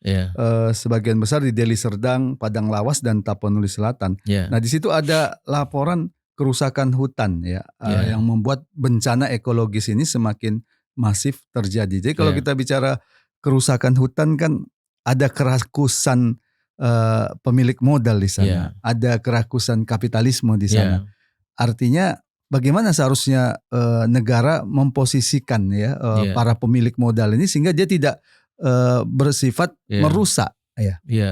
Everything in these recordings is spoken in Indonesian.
Iya. Sebagian besar di Deli Serdang, Padang Lawas dan Tapanuli Selatan. Iya. Nah di situ ada laporan kerusakan hutan ya, Iya. yang membuat bencana ekologis ini semakin masif terjadi. Jadi kalau Iya. kita bicara kerusakan hutan kan ada kerakusan pemilik modal di sana, Iya. ada kerakusan kapitalisme di sana. Iya. Artinya bagaimana seharusnya negara memposisikan ya Iya. para pemilik modal ini sehingga dia tidak bersifat Iya. merusak ya. Iya.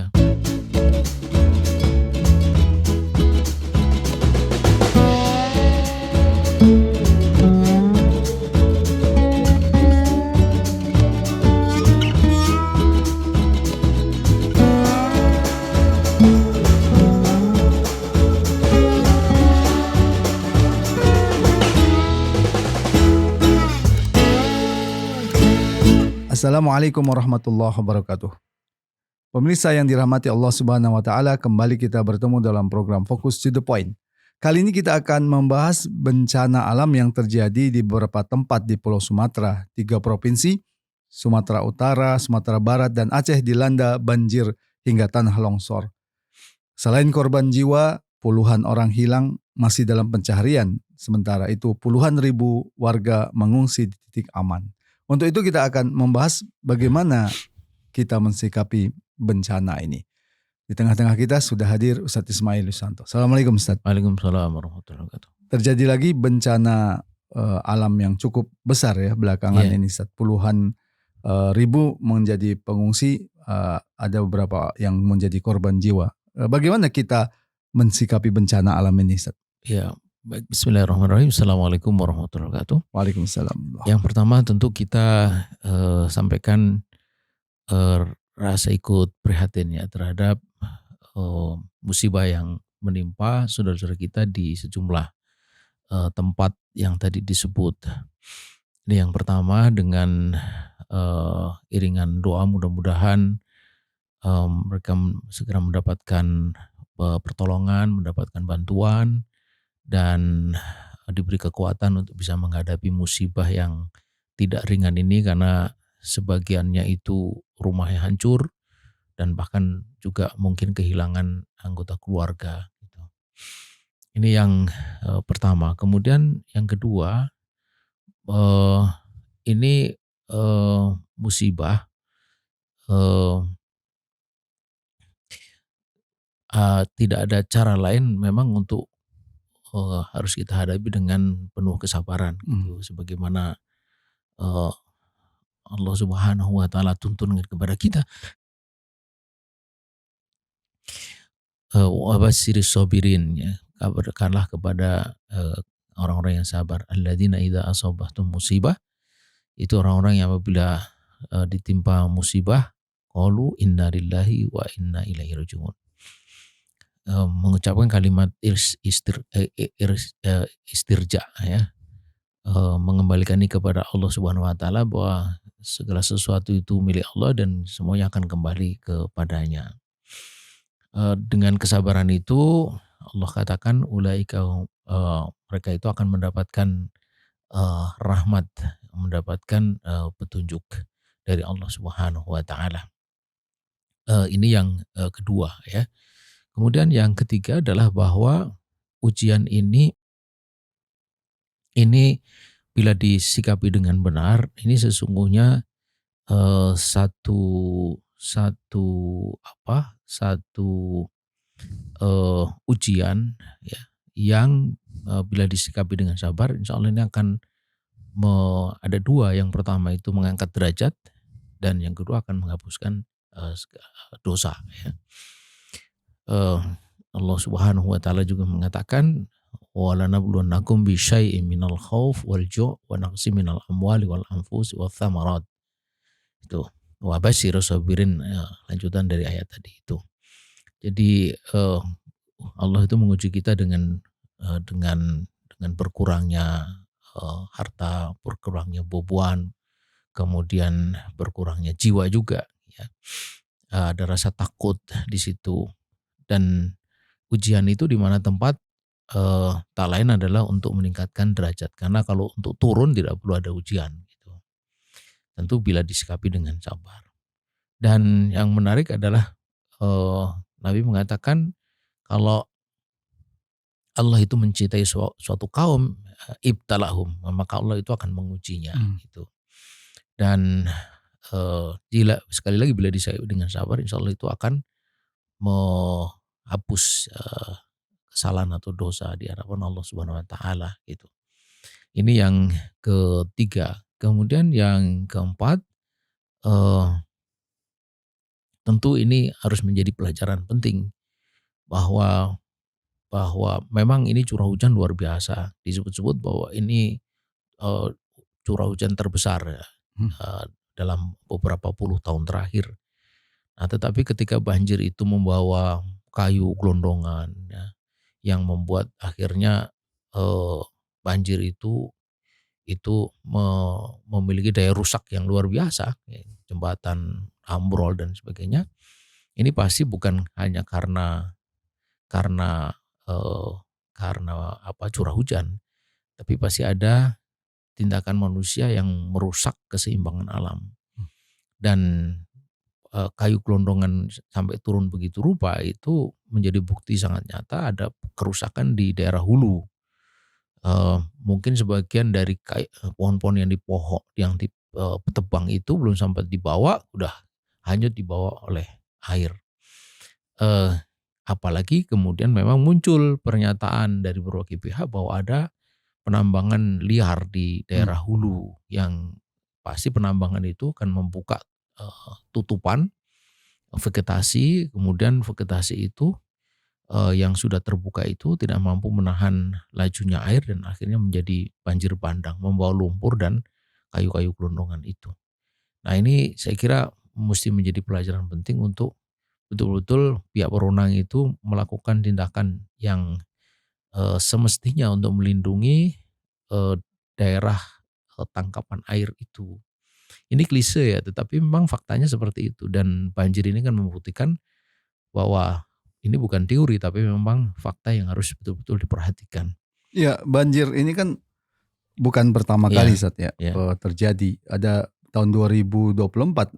Assalamualaikum warahmatullahi wabarakatuh. Pemirsa yang dirahmati Allah Subhanahu wa taala, kembali kita bertemu dalam program Focus to the Point. Kali ini kita akan membahas bencana alam yang terjadi di beberapa tempat di Pulau Sumatera. 3 provinsi, Sumatera Utara, Sumatera Barat, dan Aceh dilanda banjir hingga tanah longsor. Selain korban jiwa, puluhan orang hilang masih dalam pencarian. Sementara itu puluhan ribu warga mengungsi di titik aman. Untuk itu kita akan membahas bagaimana kita mensikapi bencana ini. Di tengah-tengah kita sudah hadir Ustadz Ismail Yusanto. Assalamualaikum Ustadz. Waalaikumsalam warahmatullahi wabarakatuh. Terjadi lagi bencana alam yang cukup besar ya belakangan ini Ustadz. Puluhan ribu menjadi pengungsi, ada beberapa yang menjadi korban jiwa. Bagaimana kita mensikapi bencana alam ini Ustadz? Ya, baik. Bismillahirrahmanirrahim. Assalamualaikum warahmatullahi wabarakatuh. Waalaikumsalam. Yang pertama tentu kita sampaikan rasa ikut prihatin ya terhadap musibah yang menimpa saudara-saudara kita di sejumlah tempat yang tadi disebut. Ini yang pertama, dengan iringan doa mudah-mudahan mereka segera mendapatkan pertolongan, mendapatkan bantuan, dan diberi kekuatan untuk bisa menghadapi musibah yang tidak ringan ini, karena sebagiannya itu rumahnya hancur dan bahkan juga mungkin kehilangan anggota keluarga. Ini yang pertama. Kemudian yang kedua, ini musibah tidak ada cara lain memang untuk harus kita hadapi dengan penuh kesabaran gitu. Sebagaimana Allah Subhanahu wa taala tuntun kepada kita. Wa basyiris sabirin, ya. Kabarkanlah kepada orang-orang yang sabar. Alladzina idza asabatum musibah, itu orang-orang yang apabila ditimpa musibah, qalu inna lillahi wa inna ilaihi raji'un. Mengucapkan kalimat istirja ya. Mengembalikan ini kepada Allah Subhanahu wa taala, bahwa segala sesuatu itu milik Allah dan semuanya akan kembali kepadanya. Dengan kesabaran itu Allah katakan ulaika, mereka itu akan mendapatkan rahmat, mendapatkan petunjuk dari Allah Subhanahu wa taala. Ini yang kedua ya. Kemudian yang ketiga adalah bahwa ujian ini bila disikapi dengan benar, ini sesungguhnya satu ujian ya, yang bila disikapi dengan sabar, insya Allah ini akan ada dua. Yang pertama itu mengangkat derajat, dan yang kedua akan menghapuskan dosa ya. Allah Subhanahu wa taala juga mengatakan walanabluwannakum bisyai'in minal khauf wal ju' wa naqsim minal amwali wal anfusi wath thamarat. Itu wa basyirus sabirin, lanjutan dari ayat tadi itu. Jadi Allah itu menguji kita dengan berkurangnya harta, berkurangnya beban, kemudian berkurangnya jiwa juga ya. Ada rasa takut di situ. Dan ujian itu di mana tempat tak lain adalah untuk meningkatkan derajat. Karena kalau untuk turun tidak perlu ada ujian gitu. Tentu bila disikapi dengan sabar. Dan yang menarik adalah Nabi mengatakan kalau Allah itu mencintai suatu kaum, ibtalahum, maka Allah itu akan mengujinya gitu. Dan sekali lagi bila dengan sabar, insya Allah itu akan menghapus kesalahan atau dosa di hadapan Allah Subhanahu Wa Taala gitu. Ini yang ketiga. Kemudian yang keempat, eh, tentu ini harus menjadi pelajaran penting bahwa bahwa memang ini curah hujan luar biasa. Disebut-sebut bahwa ini eh, curah hujan terbesar ya, dalam beberapa puluh tahun terakhir. Nah, tetapi ketika banjir itu membawa kayu gelondongan ya, yang membuat akhirnya banjir memiliki daya rusak yang luar biasa, ya, jembatan ambrol dan sebagainya. Ini pasti bukan hanya karena eh, curah hujan, tapi pasti ada tindakan manusia yang merusak keseimbangan alam. Dan kayu gelondongan sampai turun begitu rupa itu menjadi bukti sangat nyata ada kerusakan di daerah hulu. Mungkin sebagian dari pohon-pohon yang ditebang itu belum sempat dibawa, udah hanyut dibawa oleh air. Apalagi kemudian memang muncul pernyataan dari berbagai pihak bahwa ada penambangan liar di daerah hulu yang pasti penambangan itu akan membuka tutupan vegetasi, kemudian vegetasi itu yang sudah terbuka itu tidak mampu menahan lajunya air dan akhirnya menjadi banjir bandang, membawa lumpur dan kayu-kayu gelondongan itu. Nah, ini saya kira mesti menjadi pelajaran penting untuk betul-betul pihak berwenang itu melakukan tindakan yang semestinya untuk melindungi daerah tangkapan air itu. Ini klise ya, tetapi memang faktanya seperti itu dan banjir ini kan membuktikan bahwa ini bukan teori tapi memang fakta yang harus betul-betul diperhatikan. Ya, banjir ini kan bukan pertama kali Sat ya, terjadi. Ada tahun 2024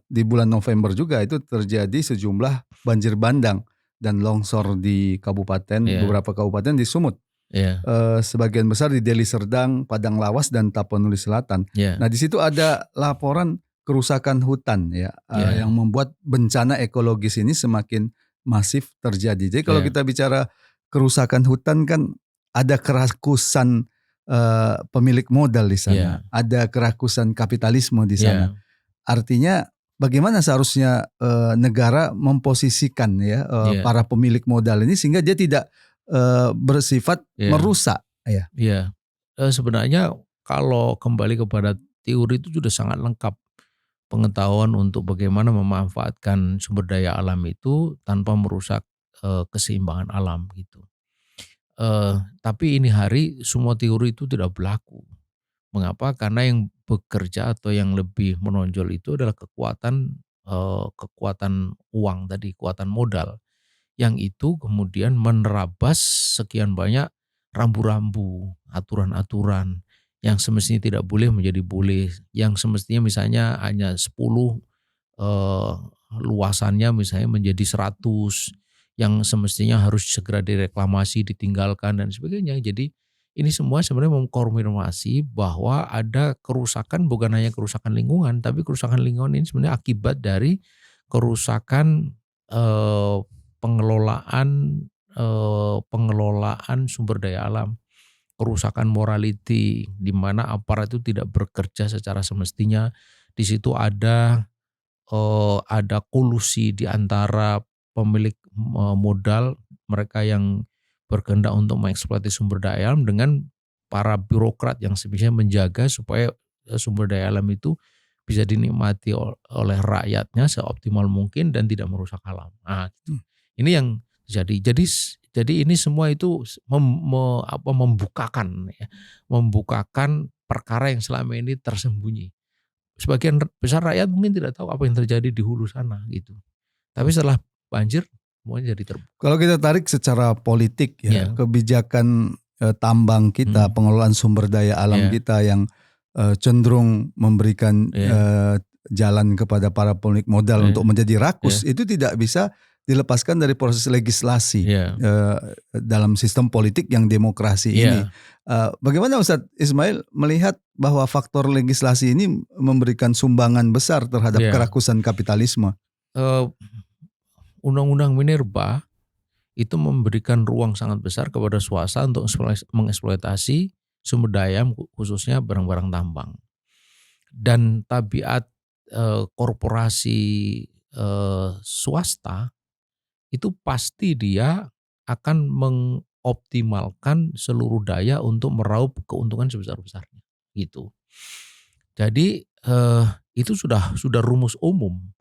di bulan November juga itu terjadi sejumlah banjir bandang dan longsor di beberapa kabupaten di Sumut. Sebagian besar di Deli Serdang, Padang Lawas dan Tapanuli Selatan. Nah, di situ ada laporan kerusakan hutan yang membuat bencana ekologis ini semakin masif terjadi. Jadi kalau kita bicara kerusakan hutan kan ada kerakusan pemilik modal di sana, ada kerakusan kapitalisme di sana. Artinya bagaimana seharusnya negara memposisikan para pemilik modal ini sehingga dia tidak bersifat merusak. Sebenarnya kalau kembali kepada teori itu sudah sangat lengkap pengetahuan untuk bagaimana memanfaatkan sumber daya alam itu tanpa merusak keseimbangan alam gitu. Tapi ini hari semua teori itu tidak berlaku. Mengapa? Karena yang bekerja atau yang lebih menonjol itu adalah kekuatan uang tadi, kekuatan modal. Yang itu kemudian menerabas sekian banyak rambu-rambu, aturan-aturan yang semestinya tidak boleh menjadi boleh, yang semestinya misalnya hanya 10 luasannya misalnya menjadi 100, yang semestinya harus segera direklamasi, ditinggalkan dan sebagainya. Jadi ini semua sebenarnya mengkonfirmasi bahwa ada kerusakan, bukan hanya kerusakan lingkungan, tapi kerusakan lingkungan ini sebenarnya akibat dari kerusakan pengelolaan sumber daya alam, kerusakan morality di mana aparat itu tidak bekerja secara semestinya. Di situ ada kolusi di antara pemilik modal, mereka yang berkehendak untuk mengeksploitasi sumber daya alam dengan para birokrat yang sebenarnya menjaga supaya sumber daya alam itu bisa dinikmati oleh rakyatnya seoptimal mungkin dan tidak merusak alam. Nah, ini yang terjadi. Jadi ini semua itu membukakan perkara yang selama ini tersembunyi. Sebagian besar rakyat mungkin tidak tahu apa yang terjadi di hulu sana gitu. Tapi setelah banjir semuanya jadi terbuka. Kalau kita tarik secara politik kebijakan tambang kita, pengelolaan sumber daya alam kita yang cenderung memberikan jalan kepada para pemilik modal untuk menjadi rakus itu tidak bisa dilepaskan dari proses legislasi dalam sistem politik yang demokrasi ini. Bagaimana Ustadz Ismail melihat bahwa faktor legislasi ini memberikan sumbangan besar terhadap kerakusan kapitalisme? Undang-undang Minerba itu memberikan ruang sangat besar kepada swasta untuk mengeksploitasi sumber daya khususnya barang-barang tambang. Dan tabiat korporasi swasta itu pasti dia akan mengoptimalkan seluruh daya untuk meraup keuntungan sebesar-besarnya gitu. Jadi itu sudah rumus umum.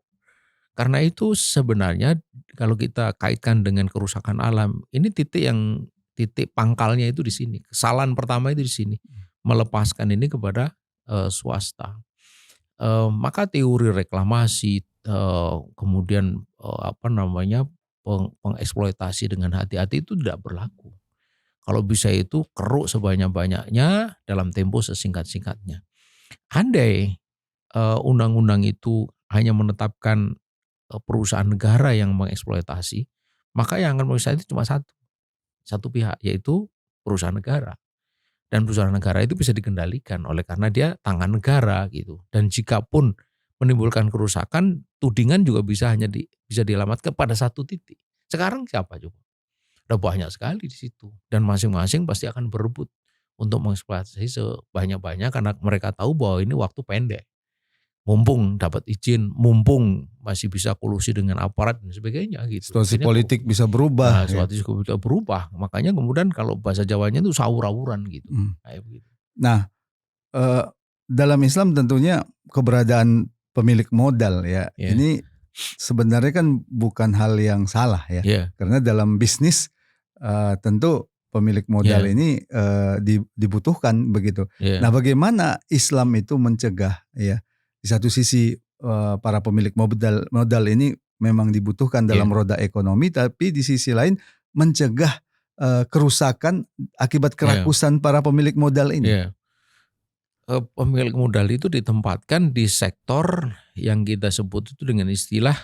Karena itu sebenarnya kalau kita kaitkan dengan kerusakan alam, ini titik pangkalnya itu di sini. Kesalahan pertama itu di sini, melepaskan ini kepada swasta. Maka teori reklamasi, kemudian pengeksploitasi dengan hati-hati itu tidak berlaku. Kalau bisa itu keruk sebanyak-banyaknya dalam tempo sesingkat-singkatnya. Andai undang-undang itu hanya menetapkan perusahaan negara yang mengeksploitasi, maka yang akan mengeksploitasi itu cuma satu pihak, yaitu perusahaan negara. Dan perusahaan negara itu bisa dikendalikan oleh karena dia tangan negara gitu. Dan jika pun menimbulkan kerusakan, tudingan juga bisa dialamatkan pada satu titik. Sekarang siapa coba? Udah banyak sekali di situ. Dan masing-masing pasti akan berebut untuk mengeksploitasi sebanyak-banyak karena mereka tahu bahwa ini waktu pendek. Mumpung dapat izin, mumpung masih bisa kolusi dengan aparat dan sebagainya gitu. Situasi politik bisa berubah. Situasi bisa berubah. Makanya kemudian kalau bahasa Jawanya itu sawur-awuran gitu. Kayak begitu. Nah, dalam Islam tentunya keberadaan pemilik modal ini sebenarnya kan bukan hal yang salah Karena dalam bisnis tentu pemilik modal ini dibutuhkan begitu. Nah, bagaimana Islam itu mencegah di satu sisi para pemilik modal ini memang dibutuhkan dalam roda ekonomi, tapi di sisi lain mencegah kerusakan akibat kerakusan para pemilik modal ini. Pemilik modal itu ditempatkan di sektor yang kita sebut itu dengan istilah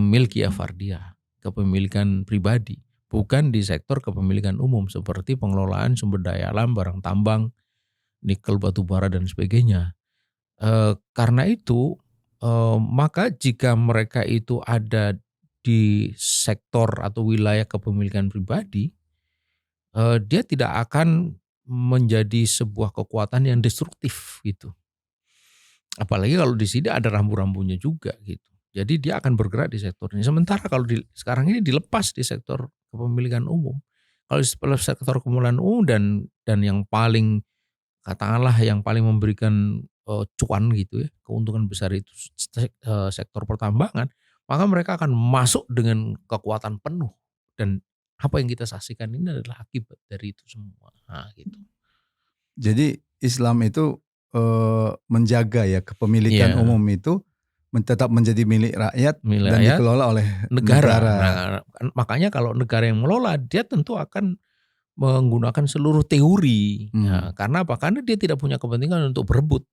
milkiyah fardiyah, kepemilikan pribadi, bukan di sektor kepemilikan umum seperti pengelolaan sumber daya alam, barang tambang, nikel, batu bara dan sebagainya. Karena itu maka jika mereka itu ada di sektor atau wilayah kepemilikan pribadi, dia tidak akan menjadi sebuah kekuatan yang destruktif gitu. Apalagi kalau di sini ada rambu-rambunya juga gitu. Jadi dia akan bergerak di sektor ini. Sementara kalau sekarang ini dilepas di sektor kepemilikan umum. Kalau di sektor kepemilikan umum dan yang paling katakanlah yang paling memberikan cuan gitu keuntungan besar itu sektor pertambangan, maka mereka akan masuk dengan kekuatan penuh dan apa yang kita saksikan ini adalah akibat dari itu semua. Nah, gitu. Jadi Islam itu menjaga kepemilikan umum itu tetap menjadi milik rakyat dan dikelola oleh negara. Nah, makanya kalau negara yang mengelola dia tentu akan menggunakan seluruh teori. Nah, karena apa? Karena dia tidak punya kepentingan untuk berebut.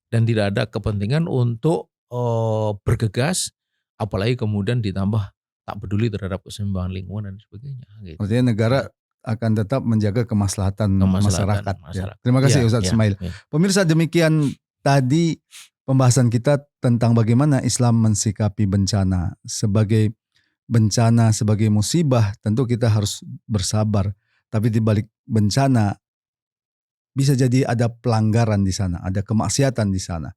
Dan tidak ada kepentingan untuk bergegas, apalagi kemudian ditambah tak peduli terhadap keseimbangan lingkungan dan sebagainya. Gitu. Artinya negara akan tetap menjaga kemaslahatan masyarakat. Terima kasih Ustadz Ismail. Pemirsa, demikian tadi pembahasan kita tentang bagaimana Islam mensikapi bencana. Sebagai bencana, sebagai musibah, tentu kita harus bersabar. Tapi di balik bencana bisa jadi ada pelanggaran di sana, ada kemaksiatan di sana,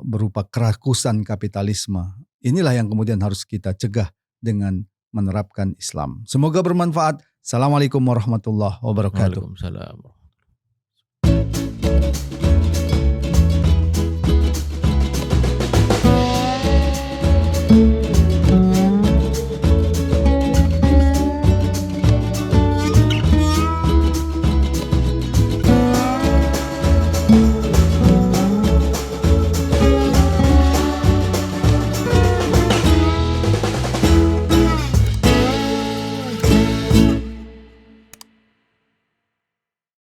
berupa kerakusan kapitalisme. Inilah yang kemudian harus kita cegah dengan menerapkan Islam. Semoga bermanfaat. Assalamualaikum warahmatullahi wabarakatuh. Waalaikumsalam.